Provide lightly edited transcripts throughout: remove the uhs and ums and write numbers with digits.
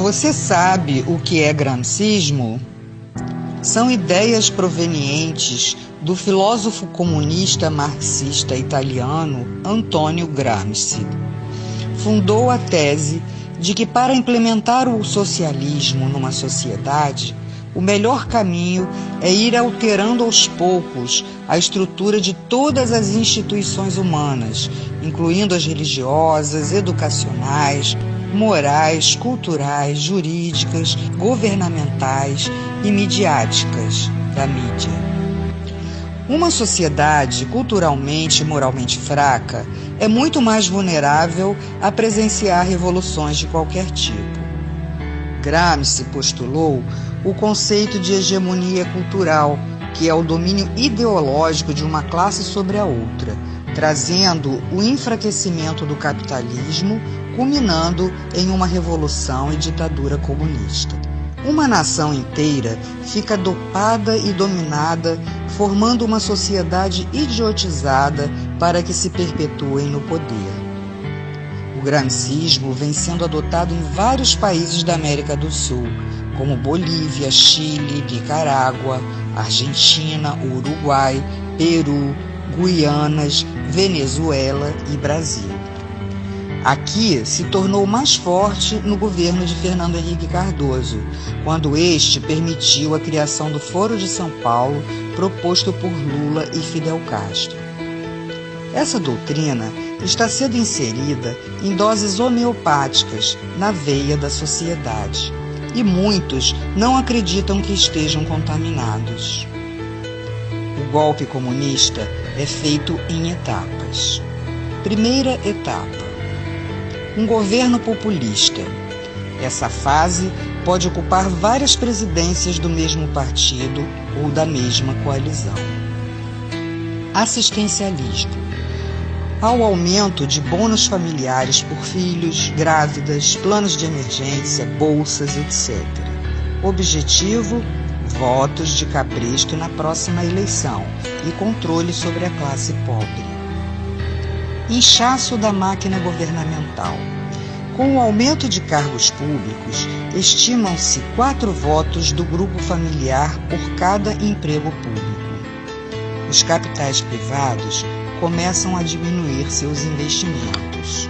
Você sabe o que é gramscismo? São ideias provenientes do filósofo comunista marxista italiano Antonio Gramsci. Fundou a tese de que para implementar o socialismo numa sociedade, o melhor caminho é ir alterando aos poucos a estrutura de todas as instituições humanas, incluindo as religiosas, educacionais, morais, culturais, jurídicas, governamentais e midiáticas da mídia. Uma sociedade culturalmente e moralmente fraca é muito mais vulnerável a presenciar revoluções de qualquer tipo. Gramsci postulou o conceito de hegemonia cultural, que é o domínio ideológico de uma classe sobre a outra, trazendo o enfraquecimento do capitalismo, culminando em uma revolução e ditadura comunista. Uma nação inteira fica dopada e dominada, formando uma sociedade idiotizada para que se perpetuem no poder. O gramscismo vem sendo adotado em vários países da América do Sul, como Bolívia, Chile, Nicarágua, Argentina, Uruguai, Peru, Guianas, Venezuela e Brasil. Aqui se tornou mais forte no governo de Fernando Henrique Cardoso, quando este permitiu a criação do Foro de São Paulo, proposto por Lula e Fidel Castro. Essa doutrina está sendo inserida em doses homeopáticas na veia da sociedade, e muitos não acreditam que estejam contaminados. O golpe comunista é feito em etapas. Primeira etapa: um governo populista. Essa fase pode ocupar várias presidências do mesmo partido ou da mesma coalizão. Assistencialismo. Há o aumento de bônus familiares por filhos, grávidas, planos de emergência, bolsas, etc. Objetivo: votos de cabresto na próxima eleição e controle sobre a classe pobre. Inchaço da máquina governamental. Com o aumento de cargos públicos, estimam-se 4 votos do grupo familiar por cada emprego público. Os capitais privados começam a diminuir seus investimentos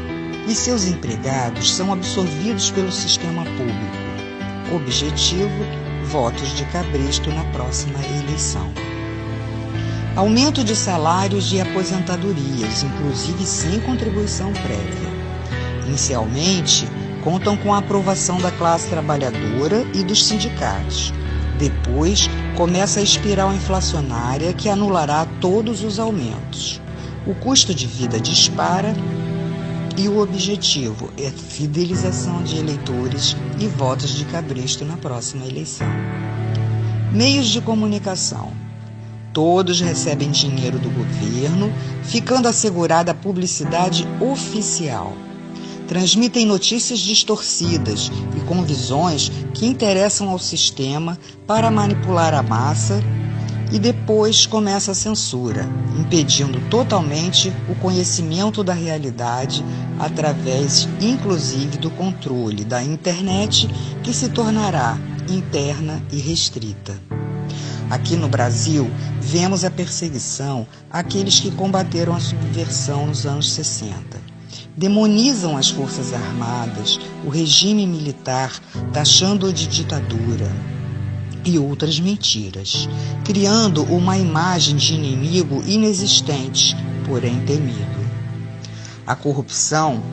e seus empregados são absorvidos pelo sistema público. Objetivo: votos de cabresto na próxima eleição. Aumento de salários e aposentadorias, inclusive sem contribuição prévia. Inicialmente, contam com a aprovação da classe trabalhadora e dos sindicatos. Depois, começa a espiral inflacionária que anulará todos os aumentos. O custo de vida dispara e o objetivo é fidelização de eleitores e votos de cabresto na próxima eleição. Meios de comunicação. Todos recebem dinheiro do governo, ficando assegurada a publicidade oficial. Transmitem notícias distorcidas e com visões que interessam ao sistema para manipular a massa, e depois começa a censura, impedindo totalmente o conhecimento da realidade através, inclusive, do controle da internet, que se tornará interna e restrita. Aqui no Brasil, vemos a perseguição àqueles que combateram a subversão nos anos 60. Demonizam as forças armadas, o regime militar, taxando-o de ditadura e outras mentiras, criando uma imagem de inimigo inexistente, porém temido. A corrupção,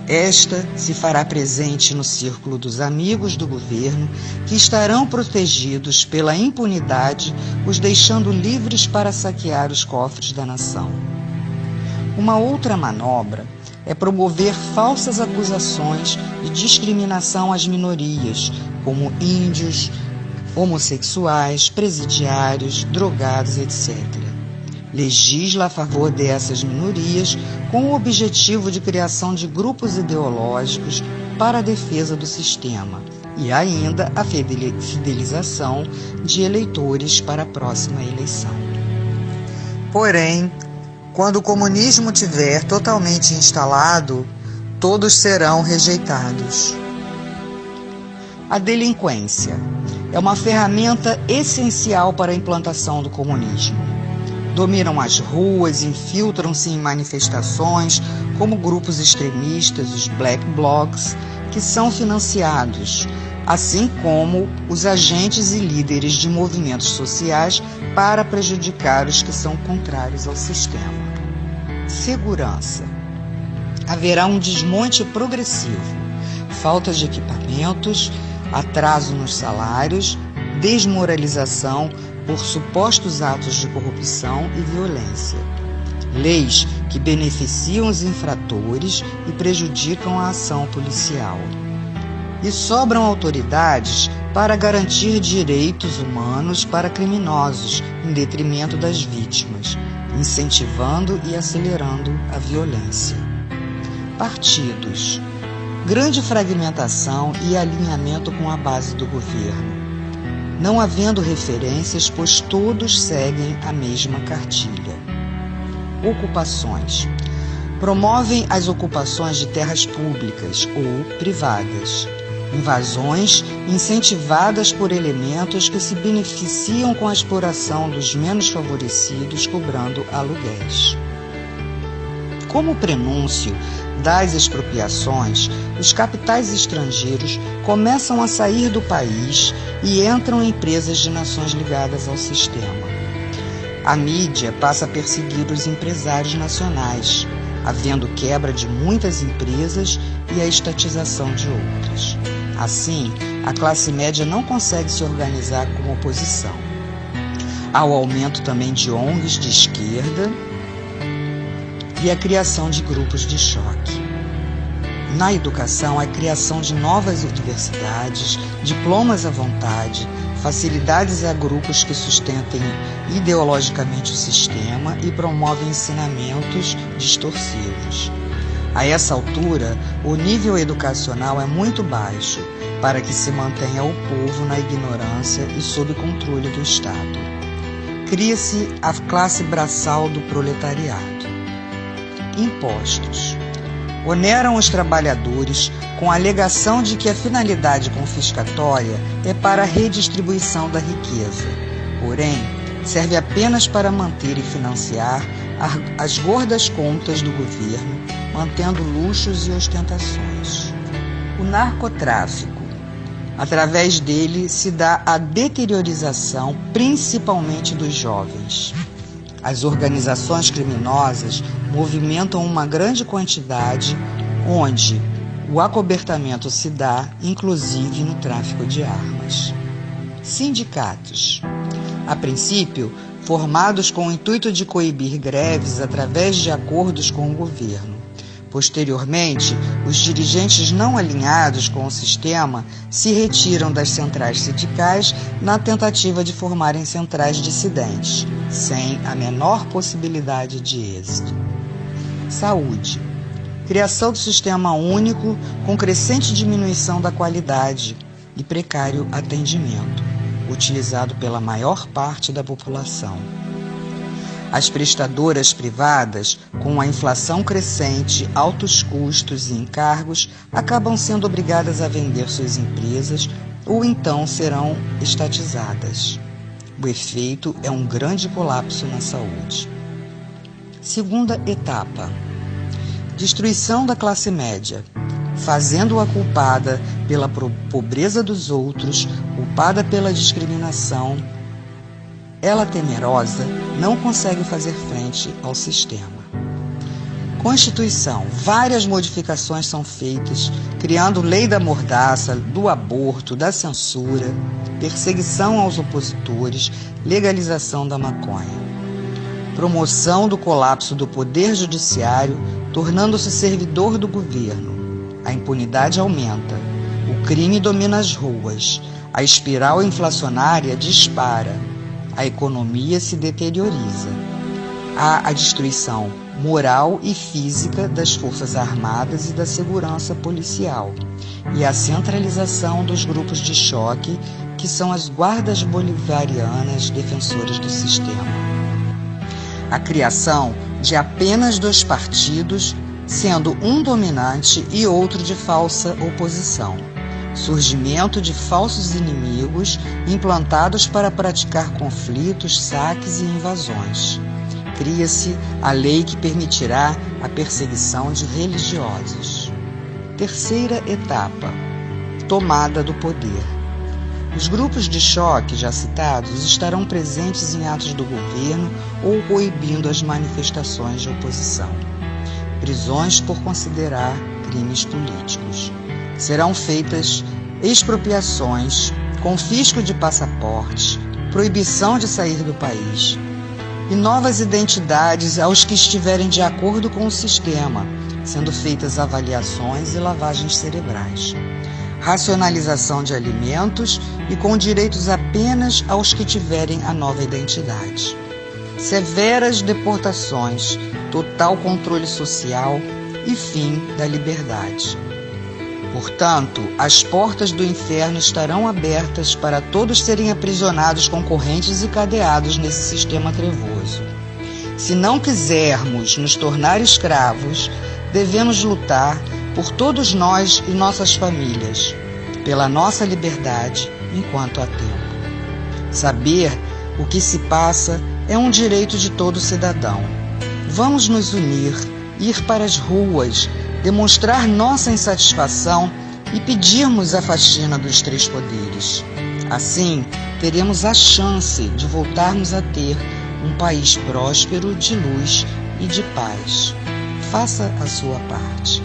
esta se fará presente no círculo dos amigos do governo, que estarão protegidos pela impunidade, os deixando livres para saquear os cofres da nação. Uma outra manobra é promover falsas acusações de discriminação às minorias, como índios, homossexuais, presidiários, drogados, etc. Legisla a favor dessas minorias com o objetivo de criação de grupos ideológicos para a defesa do sistema e ainda a fidelização de eleitores para a próxima eleição. Porém, quando o comunismo tiver totalmente instalado, todos serão rejeitados. A delinquência é uma ferramenta essencial para a implantação do comunismo. Dominam as ruas, infiltram-se em manifestações como grupos extremistas, os Black Blocs, que são financiados, assim como os agentes e líderes de movimentos sociais para prejudicar os que são contrários ao sistema. Segurança. Haverá um desmonte progressivo, falta de equipamentos, atraso nos salários, desmoralização por supostos atos de corrupção e violência. Leis que beneficiam os infratores e prejudicam a ação policial. E sobram autoridades para garantir direitos humanos para criminosos, em detrimento das vítimas, incentivando e acelerando a violência. Partidos. Grande fragmentação e alinhamento com a base do governo, não havendo referências, pois todos seguem a mesma cartilha. Ocupações. Promovem as ocupações de terras públicas ou privadas. Invasões incentivadas por elementos que se beneficiam com a exploração dos menos favorecidos, cobrando aluguéis. Como prenúncio das expropriações, os capitais estrangeiros começam a sair do país e entram empresas de nações ligadas ao sistema. A mídia passa a perseguir os empresários nacionais, havendo quebra de muitas empresas e a estatização de outras. Assim, a classe média não consegue se organizar como oposição. Há o aumento também de ONGs de esquerda e a criação de grupos de choque. Na educação, a criação de novas universidades, diplomas à vontade, facilidades a grupos que sustentem ideologicamente o sistema e promovem ensinamentos distorcidos. A essa altura, o nível educacional é muito baixo para que se mantenha o povo na ignorância e sob controle do Estado. Cria-se a classe braçal do proletariado. Impostos. Oneram os trabalhadores com a alegação de que a finalidade confiscatória é para a redistribuição da riqueza. Porém, serve apenas para manter e financiar as gordas contas do governo, mantendo luxos e ostentações. O narcotráfico. Através dele se dá a deteriorização, principalmente dos jovens. As organizações criminosas movimentam uma grande quantidade, onde o acobertamento se dá, inclusive no tráfico de armas. Sindicatos. A princípio, formados com o intuito de coibir greves através de acordos com o governo. Posteriormente, os dirigentes não alinhados com o sistema se retiram das centrais sindicais na tentativa de formarem centrais dissidentes, sem a menor possibilidade de êxito. Saúde. Criação do sistema único com crescente diminuição da qualidade e precário atendimento, utilizado pela maior parte da população. As prestadoras privadas, com a inflação crescente, altos custos e encargos, acabam sendo obrigadas a vender suas empresas ou então serão estatizadas. O efeito é um grande colapso na saúde. Segunda etapa. Destruição da classe média, fazendo-a culpada pela pobreza dos outros, culpada pela discriminação. Ela, temerosa, não consegue fazer frente ao sistema. Constituição. Várias modificações são feitas, criando lei da mordaça, do aborto, da censura, perseguição aos opositores, legalização da maconha. Promoção do colapso do poder judiciário, tornando-se servidor do governo. A impunidade aumenta, o crime domina as ruas, a espiral inflacionária dispara, a economia se deterioriza. Há a destruição moral e física das forças armadas e da segurança policial, e a centralização dos grupos de choque, que são as guardas bolivarianas defensoras do sistema. A criação de apenas 2 partidos, sendo um dominante e outro de falsa oposição. surgimento de falsos inimigos implantados para praticar conflitos, saques e invasões. Cria-se a lei que permitirá a perseguição de religiosos. Terceira etapa: tomada do poder. Os grupos de choque já citados estarão presentes em atos do governo ou coibindo as manifestações de oposição. Prisões por considerar crimes políticos. Serão feitas expropriações, confisco de passaportes, proibição de sair do país e novas identidades aos que estiverem de acordo com o sistema, sendo feitas avaliações e lavagens cerebrais. Racionalização de alimentos e com direitos apenas aos que tiverem a nova identidade. Severas deportações, total controle social e fim da liberdade. Portanto, as portas do inferno estarão abertas para todos serem aprisionados com correntes e cadeados nesse sistema trevoso. Se não quisermos nos tornar escravos, devemos lutar por todos nós e nossas famílias, pela nossa liberdade enquanto há tempo. Saber o que se passa é um direito de todo cidadão. Vamos nos unir, ir para as ruas, demonstrar nossa insatisfação e pedirmos a faxina dos três poderes. Assim, teremos a chance de voltarmos a ter um país próspero, de luz e de paz. Faça a sua parte.